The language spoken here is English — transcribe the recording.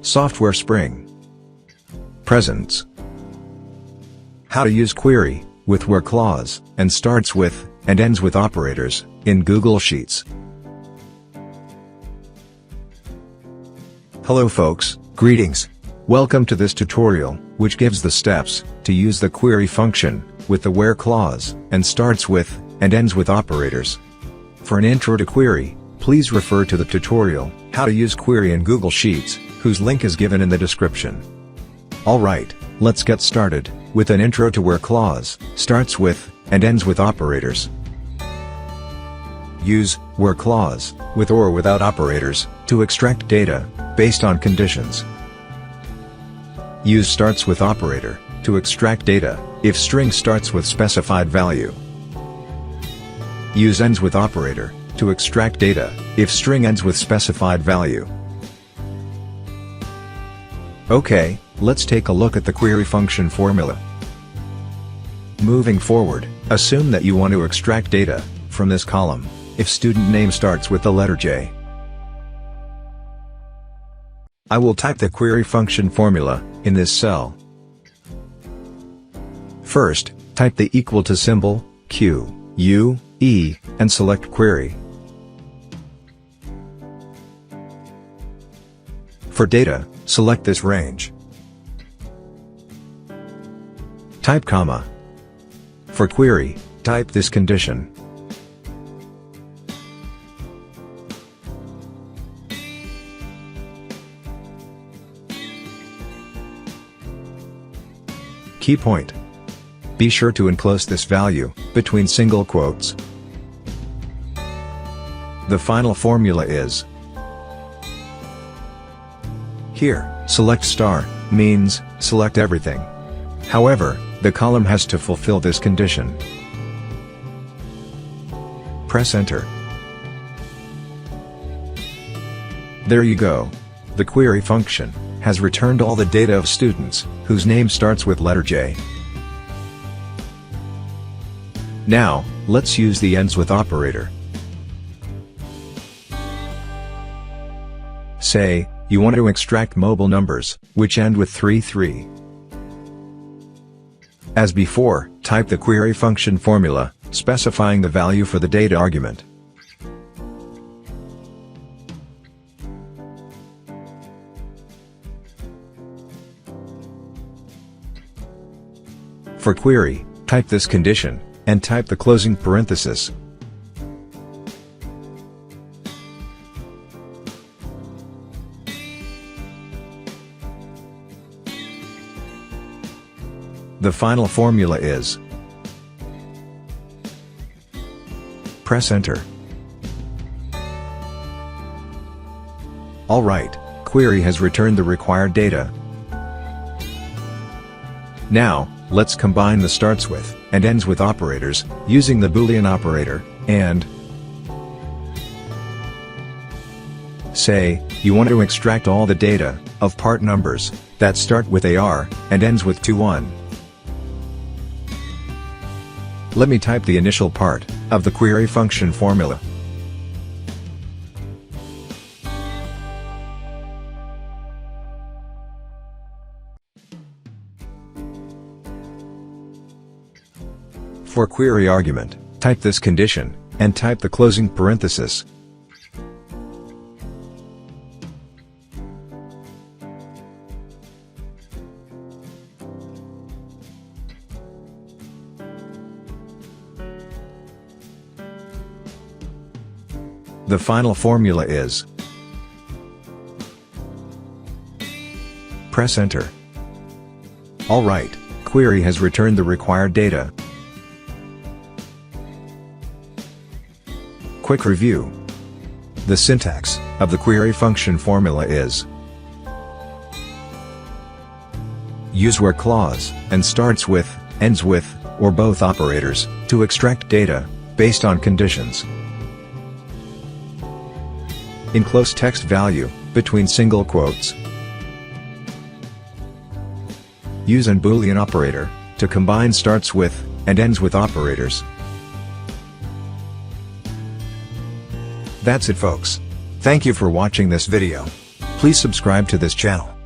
Software Spring. Presents. How to use query with where clause and starts with and ends with operators in Google Sheets. Hello folks, greetings. Welcome to this tutorial, which gives the steps to use the query function with the where clause and starts with and ends with operators. For an intro to query, please refer to the tutorial, How to Use Query in Google Sheets, whose link is given in the description. Alright, let's get started with an intro to where clause starts with and ends with operators. Use where clause with or without operators to extract data based on conditions. Use starts with operator to extract data if string starts with specified value. Use ends with operator to extract data if string ends with specified value. Okay, let's take a look at the query function formula. Moving forward, assume that you want to extract data from this column if student name starts with the letter J. I will type the query function formula in this cell. First, type the equal to symbol, Q, U, E, and select query. For data, select this range. Type comma. For query, type this condition. Key point. Be sure to enclose this value between single quotes. The final formula is. Here, select star means select everything. However, the column has to fulfill this condition. Press enter. There you go. The query function has returned all the data of students whose name starts with letter J. Now, let's use the ends with operator. Say, you want to extract mobile numbers, which end with 33. As before, type the query function formula, specifying the value for the data argument. For query, type this condition, and type the closing parenthesis. The final formula is. Press enter. Alright, query has returned the required data. Now, let's combine the starts with and ends with operators using the Boolean operator, and. Say, you want to extract all the data of part numbers that start with AR and ends with 21. Let me type the initial part of the query function formula. For query argument, type this condition, and type the closing parenthesis. The final formula is. Press enter. Alright, query has returned the required data. Quick review. The syntax of the query function formula is. Use where clause and starts with, ends with, or both operators to extract data based on conditions. Enclose text value between single quotes. Use an Boolean operator to combine starts with and ends with operators. That's it folks. Thank you for watching this video. Please subscribe to this channel.